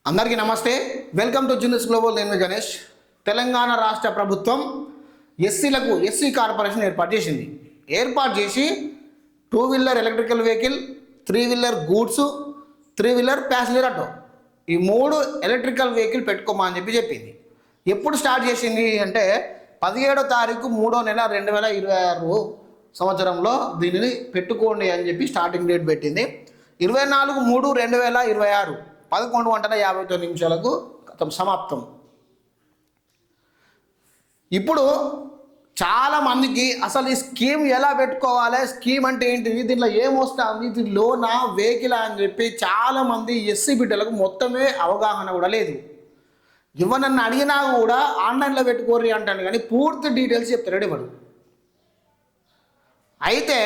అందరికీ నమస్తే. Welcome to Jinnas Global. నేను గణేష్. తెలంగాణ రాష్ట్ర ప్రభుత్వం ఎస్సీలకు ఎస్సీ కార్పొరేషన్ ఏర్పాటు చేసి 2 wheeler electrical vehicle, 3 wheeler goods, 3 wheeler passenger auto, ఈ 3 ఎలక్ట్రికల్ వెహికల్ పెట్టుకోమని చెప్పింది. ఎప్పుడు స్టార్ట్ చేసింది అంటే 17వ తారీఖు 3వ నెల 2026 సంవత్సరంలో దీనిని పెట్టుకోండి అని చెప్పి స్టార్టింగ్ డేట్ పెట్టింది. 24/3/2026 11:59 సమాప్తం. ఇప్పుడు చాలామందికి అసలు ఈ స్కీమ్ ఎలా పెట్టుకోవాలి, స్కీమ్ అంటే ఏంటిది, దీంట్లో ఏమొస్తుంది, ఇది లోనా వెహికల్ అని చెప్పి చాలామంది ఎస్సీ బిడ్డలకు మొత్తమే అవగాహన కూడా లేదు. ఎవరన్నా అడిగినా కూడా ఆన్లైన్లో పెట్టుకోర్రి అంటాను, కానీ పూర్తి డీటెయిల్స్ చెప్తాడు ఇవ్వడు. అయితే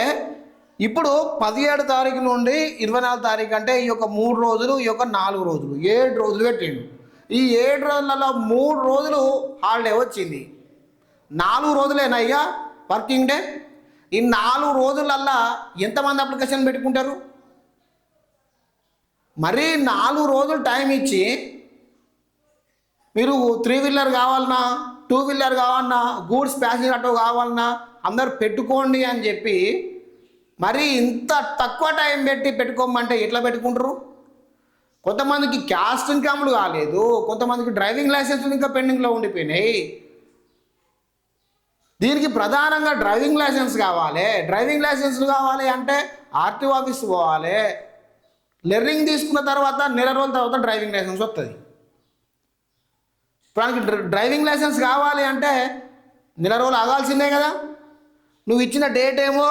ఇప్పుడు 17 తారీఖు నుండి 24 తారీఖు అంటే ఈ యొక్క 3 రోజులు, ఈ యొక్క 4 రోజులు, 7 రోజులు పెట్టిండు. ఈ 7 రోజులలో 3 రోజులు హాలిడే వచ్చింది. 4 రోజులేనయ్యా వర్కింగ్ డే. ఈ 4 రోజులల్లా ఎంతమంది అప్లికేషన్ పెట్టుకుంటారు? మరి 4 రోజులు టైం ఇచ్చి మీరు 3 వీలర్ కావాలన్నా, 2 వీలర్ కావాలన్నా, గూడ్స్ ప్యాసింజర్ ఆటో కావాలన్నా అందరు పెట్టుకోండి అని చెప్పి మరి ఇంత తక్కువ టైం పెట్టుకోమంటే ఎట్లా పెట్టుకుంటారు? కొంతమందికి క్యాస్ట్ ఇన్కమ్లు కాలేదు, కొంతమందికి డ్రైవింగ్ లైసెన్స్లు ఇంకా పెండింగ్లో ఉండిపోయినాయి. దీనికి ప్రధానంగా డ్రైవింగ్ లైసెన్స్ కావాలి. డ్రైవింగ్ లైసెన్స్లు కావాలి అంటే ఆర్టీఓ ఆఫీస్ పోవాలి. లెర్నింగ్ తీసుకున్న తర్వాత నెల రోజుల తర్వాత డ్రైవింగ్ లైసెన్స్ వస్తుంది. ఇప్పుడు డ్రైవింగ్ లైసెన్స్ కావాలి అంటే నెల రోజులు ఆగాల్సిందే కదా. నువ్వు ఇచ్చిన డేట్ ఏమో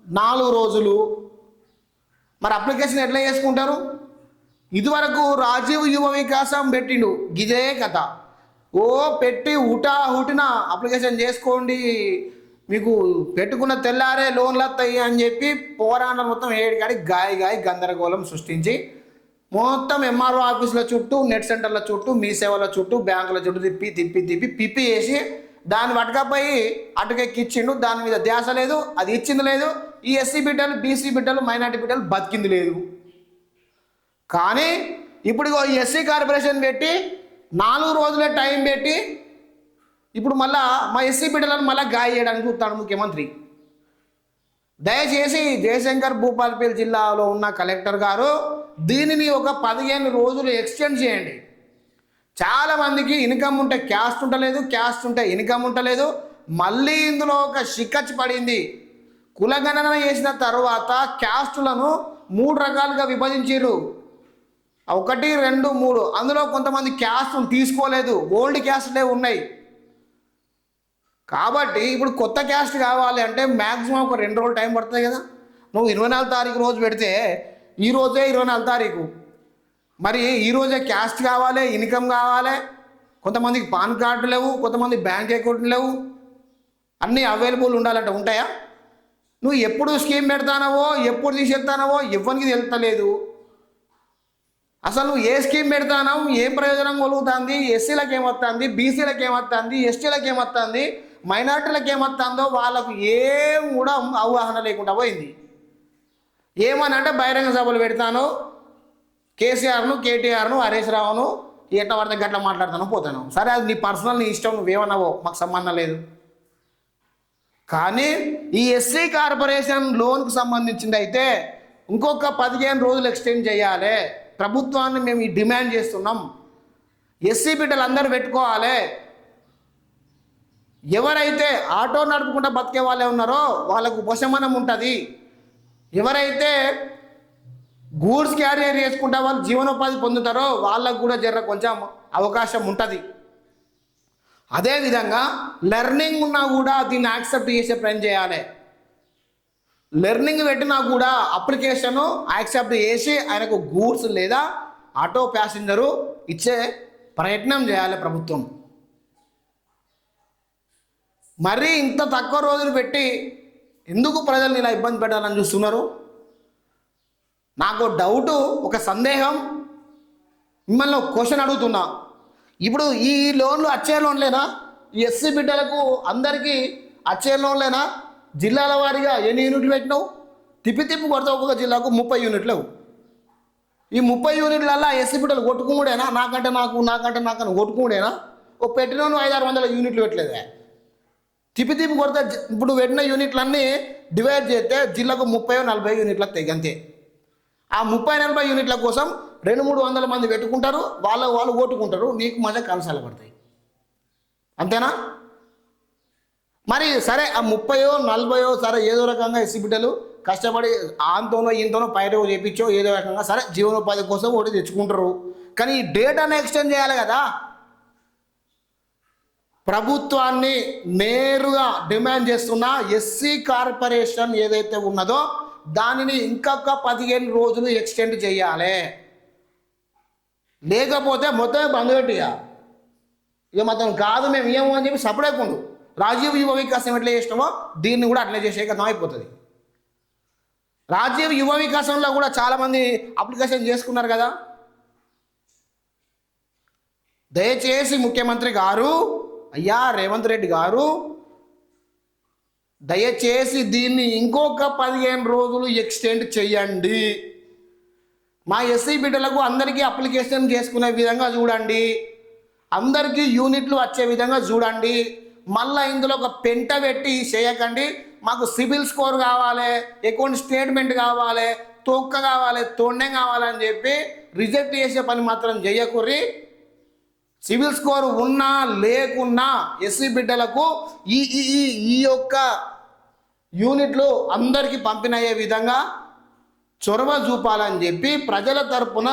4 రోజులు. మరి అప్లికేషన్ ఎట్లా చేసుకుంటారు? ఇదివరకు రాజీవ్ యువ వికాసం పెట్టిండు, గిదే కథ. పెట్టి హుటిన అప్లికేషన్ చేసుకోండి, మీకు పెట్టుకున్న తెల్లారే లోన్లు వస్తాయి అని చెప్పి పోరాటం మొత్తం ఏడికాడి గాయ గందరగోళం సృష్టించి మొత్తం ఎంఆర్ఓ ఆఫీసుల చుట్టూ, నెట్ సెంటర్ల చుట్టూ, మీ సేవల చుట్టూ, బ్యాంకుల చుట్టూ తిప్పి వేసి దాన్ని పట్టుకపోయి అటుకెక్కిచ్చిండు. దాని మీద ధ్యాస లేదు, అది ఇచ్చింది లేదు. ఈ ఎస్సీ బిడ్డలు, బీసీ బిడ్డలు, మైనార్టీ బిడ్డలు బతికింది లేదు. కానీ ఇప్పుడు ఈ ఎస్సీ కార్పొరేషన్ పెట్టి 4 రోజులే టైం పెట్టి ఇప్పుడు మళ్ళా మా ఎస్సీ బిడ్డలను మళ్ళీ గాయ చేయడానికి చూస్తాడు ముఖ్యమంత్రి. దయచేసి జయశంకర్ భూపాలపల్లి జిల్లాలో ఉన్న కలెక్టర్ గారు దీనిని ఒక 15 రోజులు ఎక్స్టెండ్ చేయండి. చాలామందికి ఇన్కమ్ ఉంటే క్యాస్ట్ ఉండలేదు, క్యాస్ట్ ఉంటే ఇన్కమ్ ఉండలేదు. మళ్ళీ ఇందులో ఒక షిక్కచ్చి పడింది. కులగణన చేసిన తర్వాత క్యాస్టులను 3 రకాలుగా విభజించారు. 1, 2, 3. అందులో కొంతమంది క్యాస్ట్ను తీసుకోలేదు, ఓల్డ్ క్యాస్ట్లే ఉన్నాయి. కాబట్టి ఇప్పుడు కొత్త క్యాస్ట్ కావాలి అంటే మ్యాక్సిమం ఒక 2 రోజులు టైం పడుతుంది కదా. నువ్వు 24 తారీఖు రోజు పెడితే ఈరోజే 24 తారీఖు, మరి ఈరోజే క్యాస్ట్ కావాలి, ఇన్కమ్ కావాలి. కొంతమందికి పాన్ కార్డు లేవు, కొంతమంది బ్యాంక్ అకౌంట్ లేవు. అన్నీ అవైలబుల్ ఉండాలంటే ఉంటాయా? నువ్వు ఎప్పుడు స్కీమ్ పెడతానవో, ఎప్పుడు తీసేస్తానవో ఎవరికి తెలుస్తలేదు. అసలు నువ్వు ఏ స్కీమ్ పెడతానో, ఏం ప్రయోజనం కలుగుతుంది, ఎస్సీలకు ఏమొస్తుంది, బీసీలకు ఏమొస్తుంది, ఎస్టీలకు ఏమొస్తుంది, మైనార్టీలకు ఏమొస్తుందో వాళ్ళకు ఏం కూడా అవగాహన లేకుండా పోయింది. ఏమని అంటే బహిరంగ సభలు పెడతాను, కేసీఆర్ను, కేటీఆర్ను, హరీష్ రావును ఎట్లా పడితే గట్లా మాట్లాడతాను, పోతాను. సరే, అది నీ పర్సనల్, నీ ఇష్టం, నువ్వేమన్నావో మాకు సంబంధం లేదు. కానీ ఈ ఎస్సీ కార్పొరేషన్ లోన్కి సంబంధించింది అయితే ఇంకొక 15 రోజులు ఎక్స్టెండ్ చేయాలి. ప్రభుత్వాన్ని మేము ఈ డిమాండ్ చేస్తున్నాం. ఎస్సీ బిడ్డలు అందరూ పెట్టుకోవాలి. ఎవరైతే ఆటో నడుపుకుంటూ బతికే వాళ్ళే ఉన్నారో వాళ్ళకు ఉపశమనం ఉంటుంది. ఎవరైతే గూడ్స్ క్యారియర్ చేసుకుంటా వాళ్ళు జీవనోపాధి పొందుతారో వాళ్ళకు కూడా కొంచెం అవకాశం ఉంటుంది. అదేవిధంగా లెర్నింగ్ ఉన్నా కూడా దీన్ని యాక్సెప్ట్ చేసే ప్రయత్నం చేయాలి. లెర్నింగ్ పెట్టినా కూడా అప్లికేషను యాక్సెప్ట్ చేసి ఆయనకు గూడ్స్ లేదా ఆటో ప్యాసింజరు ఇచ్చే ప్రయత్నం చేయాలి ప్రభుత్వం. మరీ ఇంత తక్కువ రోజులు పెట్టి ఎందుకు ప్రజల్ని ఇలా ఇబ్బంది పెట్టాలని చూస్తున్నారు? నాకు డౌటు, ఒక సందేహం, మిమ్మల్ని ఒక క్వశ్చన్ అడుగుతున్నా. ఇప్పుడు ఈ లోన్లు వచ్చే లోన్లేనా? ఎస్సీ బిడ్డలకు అందరికీ వచ్చే లోన్లేనా? జిల్లాల వారీగా ఎన్ని యూనిట్లు పెట్టినావు? తిప్పి కొడతా ఒక్కొక్క జిల్లాకు 30 యూనిట్లు. ఈ 30 యూనిట్లల్లో ఎస్సీ బిడ్డలు కొట్టుకుముడేనా? నాకంటే నాకని కొట్టుకుముడేనా? ఓ పెట్టినోను 500-600 యూనిట్లు పెట్టలేదే. తిప్పి కొడితే ఇప్పుడు పెట్టిన యూనిట్లన్నీ డివైడ్ చేస్తే జిల్లాకు 30-40 యూనిట్లు వస్తాయి అంతే. ఆ 30-40 యూనిట్ల కోసం 200-300 మంది పెట్టుకుంటారు, వాళ్ళు ఓటుకుంటారు, నీకు మజా కనసాలు పడతాయి. అంతేనా? మరి సరే ఆ 30-40 సరే ఏదో రకంగా ఎస్సీ బిడ్డలు కష్టపడి ఆంతోనో ఈంతోనో పైన చేయించో ఏదో రకంగా సరే జీవనోపాధి కోసం ఓటు తెచ్చుకుంటారు. కానీ ఈ డేట్ అనే ఎక్స్టెండ్ చేయాలి కదా. ప్రభుత్వాన్ని నేరుగా డిమాండ్ చేస్తున్న ఎస్సీ కార్పొరేషన్ ఏదైతే ఉన్నదో దానిని ఇంకొక 15 రోజులు ఎక్స్టెండ్ చేయాలి. లేకపోతే మొత్తం బంద్ పెట్టియా. ఇక మొత్తం కాదు మేము ఏమో అని చెప్పి సపరేకుండు. రాజీవ్ యువ వికాసం ఎట్లా చేసినామో దీన్ని కూడా అట్లా చేసే కదా అయిపోతుంది. రాజీవ్ యువ వికాసంలో కూడా చాలామంది అప్లికేషన్ చేసుకున్నారు కదా. దయచేసి ముఖ్యమంత్రి గారు, అయ్యా రేవంత్ రెడ్డి గారు, దయచేసి దీన్ని ఇంకొక 15 రోజులు ఎక్స్టెండ్ చేయండి. మా ఎస్సీ బిడ్డలకు అందరికీ అప్లికేషన్ చేసుకునే విధంగా చూడండి, అందరికీ యూనిట్లు వచ్చే విధంగా చూడండి. మళ్ళీ ఇందులో ఒక పెంట పెట్టి చేయకండి. మాకు సిబిల్ స్కోర్ కావాలి, అకౌంట్ స్టేట్మెంట్ కావాలి, తొక్క కావాలి, తొండెం కావాలని చెప్పి రిజెక్ట్ చేసే పని మాత్రం చేయకుర్రి. సిబిల్ స్కోర్ ఉన్నా లేకున్నా ఎస్సీ బిడ్డలకు ఈ యొక్క యూనిట్లు అందరికీ పంపిణయ్యే విధంగా చొరవ చూపాలని చెప్పి ప్రజల తరపున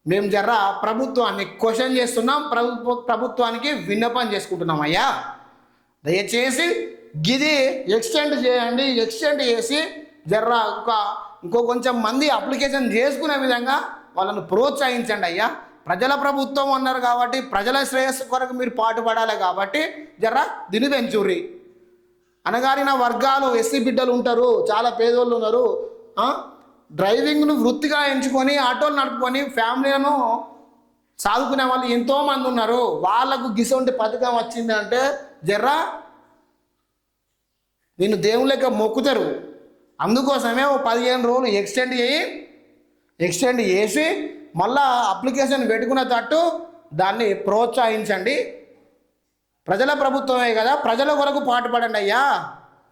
మేము ప్రభుత్వాన్ని క్వశ్చన్ చేస్తున్నాం, ప్రభుత్వానికి విన్నపం చేసుకుంటున్నాం. అయ్యా దయచేసి గిది ఎక్స్టెండ్ చేయండి. ఎక్స్టెండ్ చేసి ఇంకో కొంచెం మంది అప్లికేషన్ చేసుకునే విధంగా వాళ్ళను ప్రోత్సహించండి. అయ్యా ప్రజల ప్రభుత్వం అన్నారు కాబట్టి ప్రజల శ్రేయస్సు కొరకు మీరు పాటుపడాలి కాబట్టి దీన్ని పెంచుర్రి. అనగారిన వర్గాలు ఎస్సీ బిడ్డలు ఉంటారు, చాలా పేదోళ్ళు ఉన్నారు, డ్రైవింగ్ను వృత్తిగా ఎంచుకొని ఆటోలు నడుపుకొని ఫ్యామిలీలను సాదుకునే వాళ్ళు ఎంతోమంది ఉన్నారు. వాళ్ళకు గిసొంటి పథకం వచ్చింది అంటే నేను దేవుని లెక్క మొక్కుతారు. అందుకోసమే ఓ 15 రోజులు ఎక్స్టెండ్ చేసి మళ్ళా అప్లికేషన్ పెట్టుకున్న తట్టు దాన్ని ప్రోత్సహించండి. ప్రజల ప్రభుత్వమే కదా, ప్రజల కొరకు పాటుపడండి అయ్యా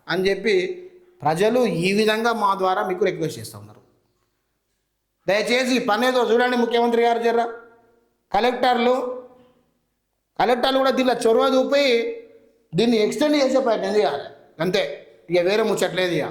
అని చెప్పి ప్రజలు ఈ విధంగా మా ద్వారా మీకు రిక్వెస్ట్ చేస్తూ ఉన్నారు. దయచేసి పనేదో చూడండి ముఖ్యమంత్రి గారు. కలెక్టర్లు కూడా దీనిలో చొరవ చూపి దీన్ని ఎక్స్టెండ్ చేసే ప్రయత్నం చేయాలి అంతే. ఇక వేరే ముచ్చట్లేదు ఇక.